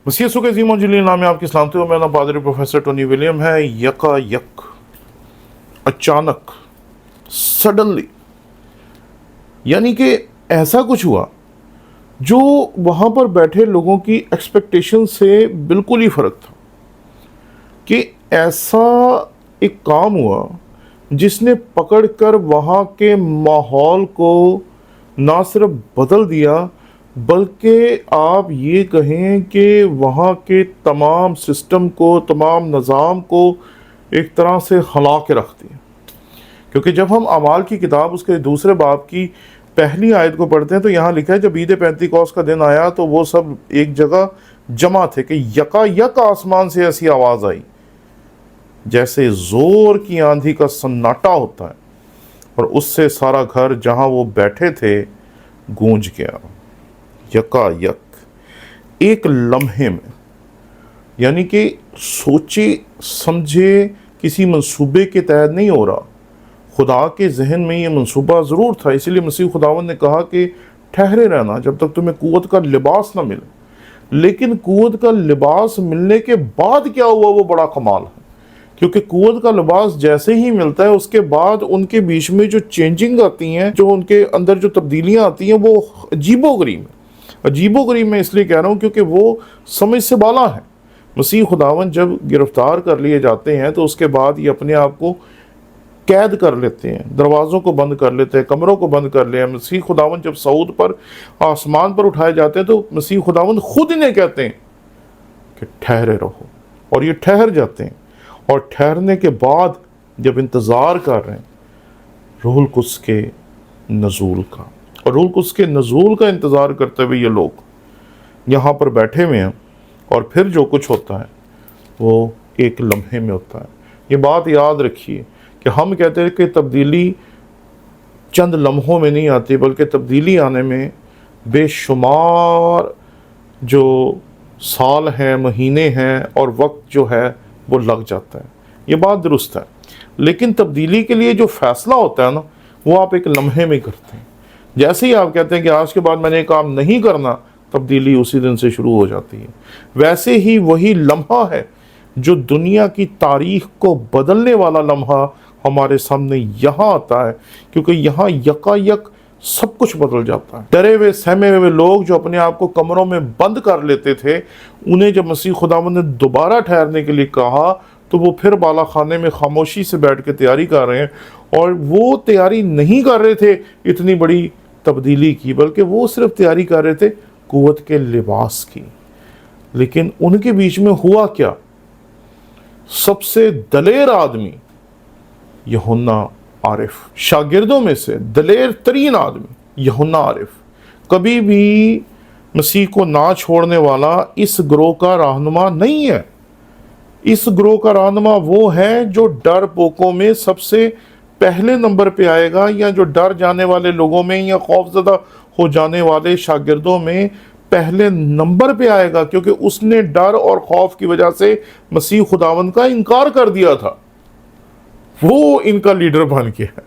मसीह यीशु के अज़ीम और जलील नाम में आपकी सलामती हो। मेरा नाम पादरी प्रोफेसर टोनी विलियम है। यकायक, अचानक, सडनली, यानी कि ऐसा कुछ हुआ जो वहाँ पर बैठे लोगों की एक्सपेक्टेशन से बिल्कुल ही फ़र्क था, कि ऐसा एक काम हुआ जिसने पकड़कर वहाँ के माहौल को ना सिर्फ बदल दिया, बल्कि आप ये कहें कि वहाँ के तमाम सिस्टम को, तमाम निज़ाम को एक तरह से हिला के रख दिया। क्योंकि जब हम अमाल की किताब उसके दूसरे बाब की पहली आयत को पढ़ते हैं तो यहाँ लिखा है, जब ईद पेंतिकोस्त का दिन आया तो वो सब एक जगह जमा थे कि यकायक आसमान से ऐसी आवाज़ आई जैसे ज़ोर की आंधी का सन्नाटा होता है, और उससे सारा घर जहाँ वो बैठे थे गूंज गया। यकायक, एक लम्हे में, यानी कि सोचे समझे किसी मंसूबे के तहत नहीं हो रहा। खुदा के जहन में ये मंसूबा ज़रूर था, इसीलिए मसीह खुदावन ने कहा कि ठहरे रहना जब तक तुम्हें कुव्वत का लिबास ना मिले। लेकिन कुव्वत का लिबास मिलने के बाद क्या हुआ वो बड़ा कमाल है, क्योंकि कुव्वत का लिबास जैसे ही मिलता है उसके बाद उनके बीच में जो चेंजिंग आती हैं, जो उनके अंदर जो तब्दीलियाँ आती हैं, वो अजीबोगरीब है। अजीबोगरीब मैं इसलिए कह रहा हूँ क्योंकि वो समझ से बाला है। मसीह खुदावन जब गिरफ्तार कर लिए जाते हैं तो उसके बाद ये अपने आप को कैद कर लेते हैं, दरवाज़ों को बंद कर लेते हैं, कमरों को बंद कर ले। मसीह खुदावन जब सऊद पर आसमान पर उठाए जाते हैं तो मसीह खुदावन खुद इन्हें कहते हैं कि ठहरे रहो, और ये ठहर जाते हैं। और ठहरने के बाद जब इंतज़ार कर रहे हैं रूहुल कुद्स के नज़ूल का, और रूहुल कुद्स के नज़ूल का इंतज़ार करते हुए ये लोग यहाँ पर बैठे हुए हैं, और फिर जो कुछ होता है वो एक लम्हे में होता है। ये बात याद रखिए कि हम कहते हैं कि तब्दीली चंद लम्हों में नहीं आती, बल्कि तब्दीली आने में बेशुमार जो साल हैं, महीने हैं, और वक्त जो है वो लग जाता है। ये बात दुरुस्त है, लेकिन तब्दीली के लिए जो फ़ैसला होता है ना, वो आप एक लम्हे में करते हैं। जैसे ही आप कहते हैं कि आज के बाद मैंने काम नहीं करना, तब्दीली उसी दिन से शुरू हो जाती है। वैसे ही वही लम्हा है जो दुनिया की तारीख को बदलने वाला लम्हा हमारे सामने यहाँ आता है, क्योंकि यहाँ यकायक सब कुछ बदल जाता है। डरे हुए सहमे हुए लोग जो अपने आप को कमरों में बंद कर लेते थे, उन्हें जब मसीह खुदावंद ने दोबारा ठहरने के लिए कहा तो वो फिर बाला खाने में खामोशी से बैठ के तैयारी कर रहे हैं। और वो तैयारी नहीं कर रहे थे इतनी बड़ी तब्दीली की, बल्कि वो सिर्फ तैयारी कर रहे थे कुव्वत के लिबास की। लेकिन उनके बीच में हुआ क्या? सबसे दलेर आदमी यूहन्ना आरिफ, शागिर्दों में से दलेर तरीन आदमी यूहन्ना आरिफ, कभी भी मसीह को ना छोड़ने वाला इस ग्रोह का रहनुमा नहीं है। इस ग्रोह का रहनुमा वो है जो डर पोकों में सबसे पहले नंबर पे आएगा, या जो डर जाने वाले लोगों में या खौफजदा हो जाने वाले शागिर्दों में पहले नंबर पे आएगा, क्योंकि उसने डर और खौफ की वजह से मसीह खुदावंद का इनकार कर दिया था। वो इनका लीडर बन गया।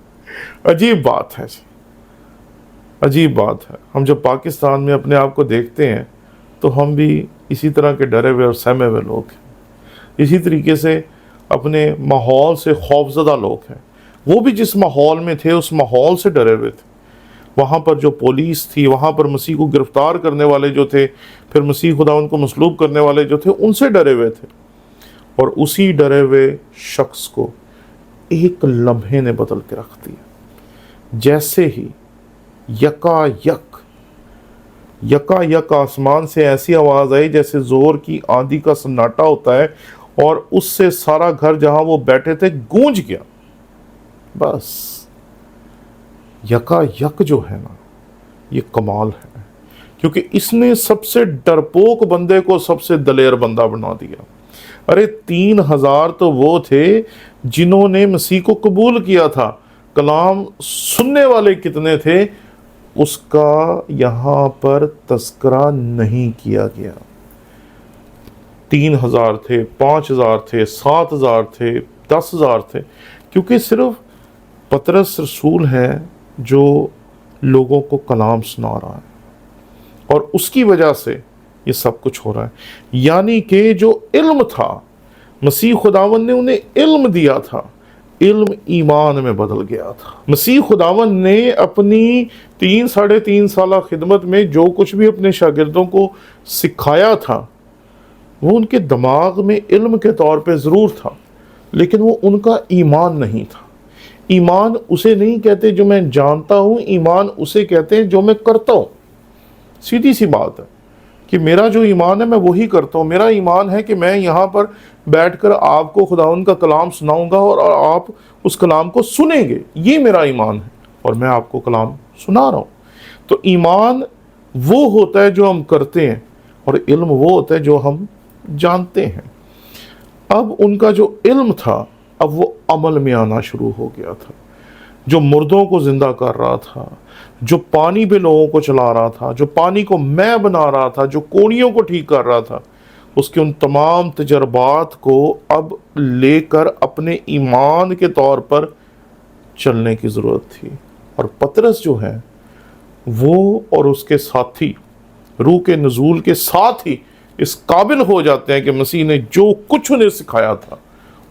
अजीब बात है जी, अजीब बात है। हम जब पाकिस्तान में अपने आप को देखते हैं तो हम भी इसी तरह के डरे हुए और सहमे हुए लोग हैं, इसी तरीके से अपने माहौल से खौफजदा लोग हैं। वो भी जिस माहौल में थे उस माहौल से डरे हुए थे। वहाँ पर जो पुलिस थी, वहाँ पर मसीह को गिरफ्तार करने वाले जो थे, फिर मसीह खुदावंद को मसलूब करने वाले जो थे, उनसे डरे हुए थे। और उसी डरे हुए शख्स को एक लम्हे ने बदल के रख दिया। जैसे ही यकायक आसमान से ऐसी आवाज़ आई जैसे ज़ोर की आंधी का सन्नाटा होता है, और उससे सारा घर जहाँ वो बैठे थे गूंज गया। बस यकायक जो है ना, ये कमाल है, क्योंकि इसने सबसे डरपोक बंदे को सबसे दलेर बंदा बना दिया। अरे 3000 तो वो थे जिन्होंने मसीह को कबूल किया था, कलाम सुनने वाले कितने थे उसका यहाँ पर तस्करा नहीं किया गया। 3000 थे, 5000 थे, 7000 थे, 10,000 थे, क्योंकि सिर्फ पतरस रसूल है जो लोगों को कलाम सुना रहा है, और उसकी वजह से یہ سب کچھ ہو رہا ہے۔ یعنی کہ جو علم تھا، مسیح خداوند نے انہیں علم دیا تھا، علم ایمان میں بدل گیا تھا۔ مسیح خداوند نے اپنی 3 سالہ خدمت میں جو کچھ بھی اپنے شاگردوں کو سکھایا تھا وہ ان کے دماغ میں علم کے طور پہ ضرور تھا، لیکن وہ ان کا ایمان نہیں تھا۔ ایمان اسے نہیں کہتے جو میں جانتا ہوں، ایمان اسے کہتے ہیں جو میں کرتا ہوں۔ سیدھی سی بات ہے کہ میرا جو ایمان ہے میں وہی کرتا ہوں۔ میرا ایمان ہے کہ میں یہاں پر بیٹھ کر آپ کو خداوند کا کلام سناؤں گا اور آپ اس کلام کو سنیں گے، یہ میرا ایمان ہے، اور میں آپ کو کلام سنا رہا ہوں۔ تو ایمان وہ ہوتا ہے جو ہم کرتے ہیں، اور علم وہ ہوتا ہے جو ہم جانتے ہیں۔ اب ان کا جو علم تھا اب وہ عمل میں آنا شروع ہو گیا تھا۔ جو مردوں کو زندہ کر رہا تھا، جو پانی پہ لوگوں کو چلا رہا تھا، جو پانی کو میں بنا رہا تھا، جو کوڑیوں کو ٹھیک کر رہا تھا، اس کے ان تمام تجربات کو اب لے کر اپنے ایمان کے طور پر چلنے کی ضرورت تھی۔ اور پطرس جو ہے وہ اور اس کے ساتھی روح کے نزول کے ساتھ ہی اس قابل ہو جاتے ہیں کہ مسیح نے جو کچھ انہیں سکھایا تھا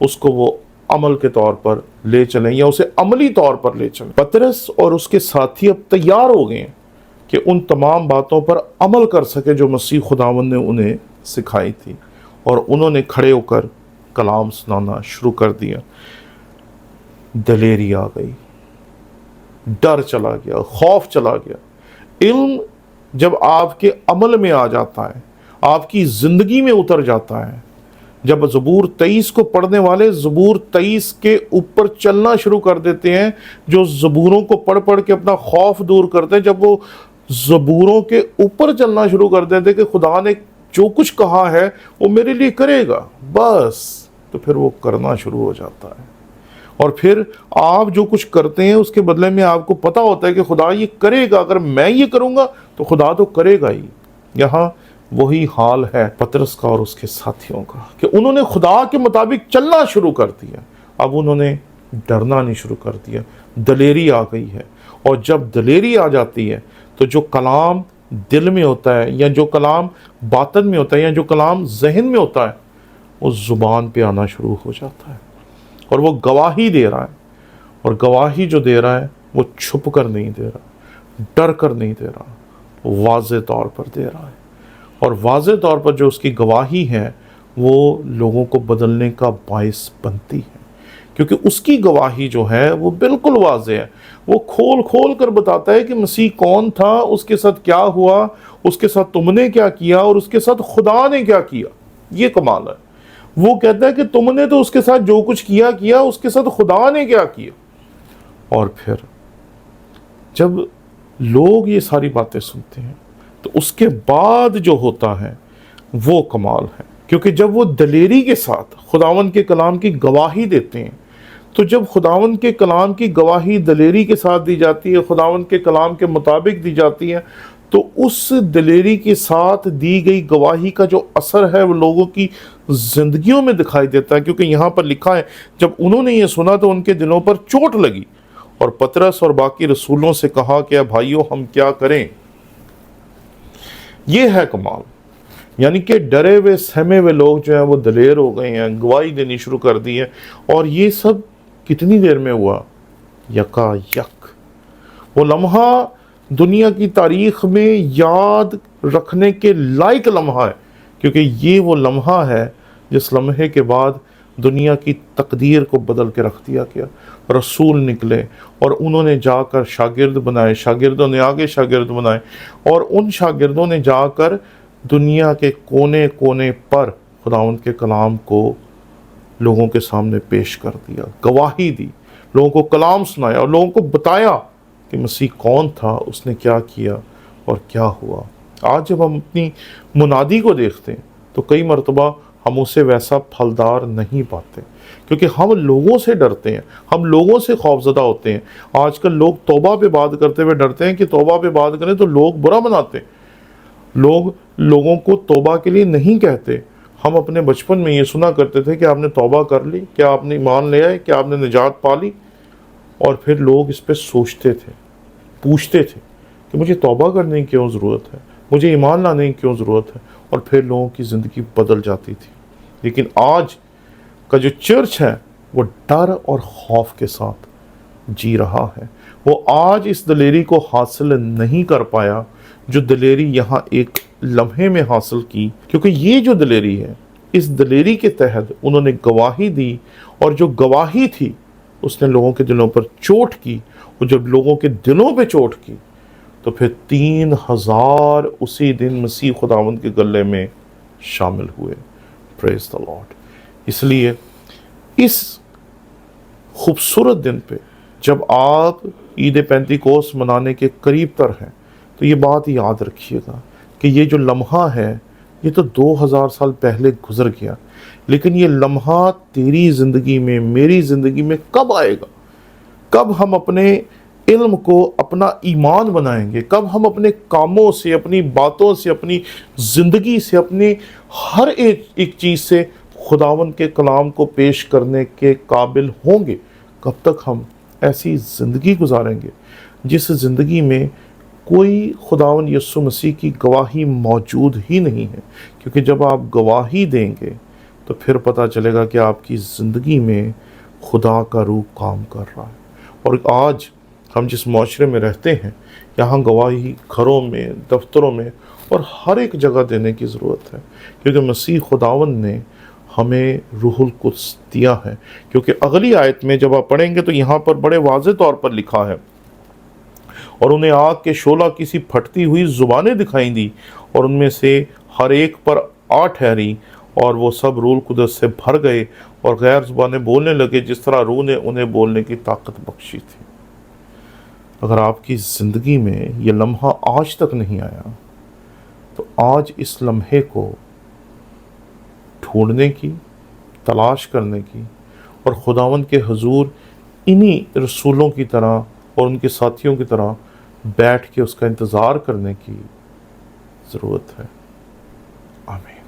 اس کو وہ عمل کے طور پر لے چلیں یا اسے عملی طور پر لے چلیں۔ پطرس اور اس کے ساتھی اب تیار ہو گئے ہیں کہ ان تمام باتوں پر عمل کر سکے جو مسیح خداوند نے انہیں سکھائی تھی، اور انہوں نے کھڑے ہو کر کلام سنانا شروع کر دیا۔ دلیری آ گئی، ڈر چلا گیا، خوف چلا گیا۔ علم جب آپ کے عمل میں آ جاتا ہے، آپ کی زندگی میں اتر جاتا ہے، جب زبور 23 کو پڑھنے والے زبور 23 کے اوپر چلنا شروع کر دیتے ہیں، جو زبوروں کو پڑھ پڑھ کے اپنا خوف دور کرتے ہیں، جب وہ زبوروں کے اوپر چلنا شروع کر دیتے کہ خدا نے جو کچھ کہا ہے وہ میرے لیے کرے گا بس، تو پھر وہ کرنا شروع ہو جاتا ہے۔ اور پھر آپ جو کچھ کرتے ہیں اس کے بدلے میں آپ کو پتا ہوتا ہے کہ خدا یہ کرے گا، اگر میں یہ کروں گا تو خدا تو کرے گا ہی۔ یہاں وہی حال ہے پطرس کا اور اس کے ساتھیوں کا کہ انہوں نے خدا کے مطابق چلنا شروع کر دیا، اب انہوں نے ڈرنا نہیں شروع کر دیا۔ دلیری آ گئی ہے، اور جب دلیری آ جاتی ہے تو جو کلام دل میں ہوتا ہے یا جو کلام باطن میں ہوتا ہے یا جو کلام ذہن میں ہوتا ہے وہ زبان پہ آنا شروع ہو جاتا ہے، اور وہ گواہی دے رہا ہے، اور گواہی جو دے رہا ہے وہ چھپ کر نہیں دے رہا، ڈر کر نہیں دے رہا، واضح طور پر دے رہا ہے۔ اور واضح طور پر جو اس کی گواہی ہے وہ لوگوں کو بدلنے کا باعث بنتی ہے، کیونکہ اس کی گواہی جو ہے وہ بالکل واضح ہے۔ وہ کھول کھول کر بتاتا ہے کہ مسیح کون تھا، اس کے ساتھ کیا ہوا، اس کے ساتھ تم نے کیا کیا، اور اس کے ساتھ خدا نے کیا کیا۔ یہ کمال ہے۔ وہ کہتا ہے کہ تم نے تو اس کے ساتھ جو کچھ کیا اس کے ساتھ خدا نے کیا کیا۔ اور پھر جب لوگ یہ ساری باتیں سنتے ہیں تو اس کے بعد جو ہوتا ہے وہ کمال ہے، کیونکہ جب وہ دلیری کے ساتھ خداوند کے کلام کی گواہی دیتے ہیں، تو جب خداوند کے کلام کی گواہی دلیری کے ساتھ دی جاتی ہے، خداوند کے کلام کے مطابق دی جاتی ہے، تو اس دلیری کے ساتھ دی گئی گواہی کا جو اثر ہے وہ لوگوں کی زندگیوں میں دکھائی دیتا ہے۔ کیونکہ یہاں پر لکھا ہے جب انہوں نے یہ سنا تو ان کے دلوں پر چوٹ لگی، اور پطرس اور باقی رسولوں سے کہا کہ بھائیو ہم کیا کریں۔ یہ ہے کمال، یعنی کہ ڈرے ہوئے سہمے ہوئے لوگ جو ہیں وہ دلیر ہو گئے ہیں، گواہی دینی شروع کر دی ہے۔ اور یہ سب کتنی دیر میں ہوا؟ یکا یک۔ وہ لمحہ دنیا کی تاریخ میں یاد رکھنے کے لائق لمحہ ہے، کیونکہ یہ وہ لمحہ ہے جس لمحے کے بعد دنیا کی تقدیر کو بدل کے رکھ دیا گیا۔ رسول نکلے اور انہوں نے جا کر شاگرد بنائے، شاگردوں نے آگے شاگرد بنائے، اور ان شاگردوں نے جا کر دنیا کے کونے کونے پر خداوند کے کلام کو لوگوں کے سامنے پیش کر دیا، گواہی دی، لوگوں کو کلام سنایا اور لوگوں کو بتایا کہ مسیح کون تھا، اس نے کیا کیا اور کیا ہوا۔ آج جب ہم اپنی منادی کو دیکھتے ہیں تو کئی مرتبہ ہم اسے ویسا پھلدار نہیں پاتے، کیونکہ ہم لوگوں سے ڈرتے ہیں، ہم لوگوں سے خوفزدہ ہوتے ہیں۔ آج کل لوگ توبہ پہ بات کرتے ہوئے ڈرتے ہیں کہ توبہ پہ بات کریں تو لوگ برا مناتے ہیں، لوگ لوگوں کو توبہ کے لیے نہیں کہتے۔ ہم اپنے بچپن میں یہ سنا کرتے تھے کہ آپ نے توبہ کر لی، کیا آپ نے ایمان لے آئے، کیا آپ نے نجات پا لی، اور پھر لوگ اس پہ سوچتے تھے، پوچھتے تھے کہ مجھے توبہ کرنے کی کیوں ضرورت ہے، مجھے ایمان لانے کی کیوں ضرورت ہے، और फिर लोगों की ज़िंदगी बदल जाती थी। लेकिन आज का जो चर्च है वो डर और खौफ के साथ जी रहा है। वो आज इस दिलेरी को हासिल नहीं कर पाया जो दिलेरी यहाँ एक लम्हे में हासिल की, क्योंकि ये जो दिलेरी है, इस दिलेरी के तहत उन्होंने गवाही दी, और जो गवाही थी उसने लोगों के दिलों पर चोट की, और जब लोगों के दिलों पे चोट की तो फिर 3000 उसी दिन मसीह खुदावंद के गले में शामिल हुए। Praise the Lord. इसलिए इस खूबसूरत दिन पे जब आप ईद पेंतिकोस्त मनाने के करीब तर हैं, तो ये बात याद रखिएगा कि ये जो लम्हा है ये तो 2000 साल पहले गुजर गया, लेकिन ये लम्हा तेरी ज़िंदगी में, मेरी ज़िंदगी में कब आएगा? कब हम अपने इल्म को अपना ईमान बनाएंगे? कब हम अपने कामों से, अपनी बातों से, अपनी ज़िंदगी से, अपनी हर एक चीज़ से खुदावन के कलाम को पेश करने के काबिल होंगे? कब तक हम ऐसी ज़िंदगी गुजारेंगे जिस ज़िंदगी में कोई खुदावन यीशु मसीह की गवाही मौजूद ही नहीं है? क्योंकि जब आप गवाही देंगे तो फिर पता चलेगा कि आपकी ज़िंदगी में खुदा का रूह काम कर रहा है। और आज हम जिस माशरे में रहते हैं, यहाँ गवाही घरों में, दफ्तरों में और हर एक जगह देने की ज़रूरत है, क्योंकि मसीह खुदावन ने हमें रूहुल कुद्स दिया है। क्योंकि अगली आयत में जब आप पढ़ेंगे तो यहाँ पर बड़े वाज़ेह तौर पर लिखा है, और उन्हें आग के शोला किसी फटती हुई ज़ुबानें दिखाई दी, और उनमें से हर एक पर आ ठहरी, और वो सब रूह कुद्स से भर गए और गैर ज़ुबानें बोलने लगे जिस तरह रूह ने उन्हें बोलने की ताकत बख्शी थी। अगर आपकी ज़िंदगी में ये लम्हा आज तक नहीं आया, तो आज इस लम्हे को ढूंढने की, तलाश करने की, और खुदावंद के हुजूर इन्हीं रसूलों की तरह और उनके साथियों की तरह बैठ के उसका इंतज़ार करने की ज़रूरत है।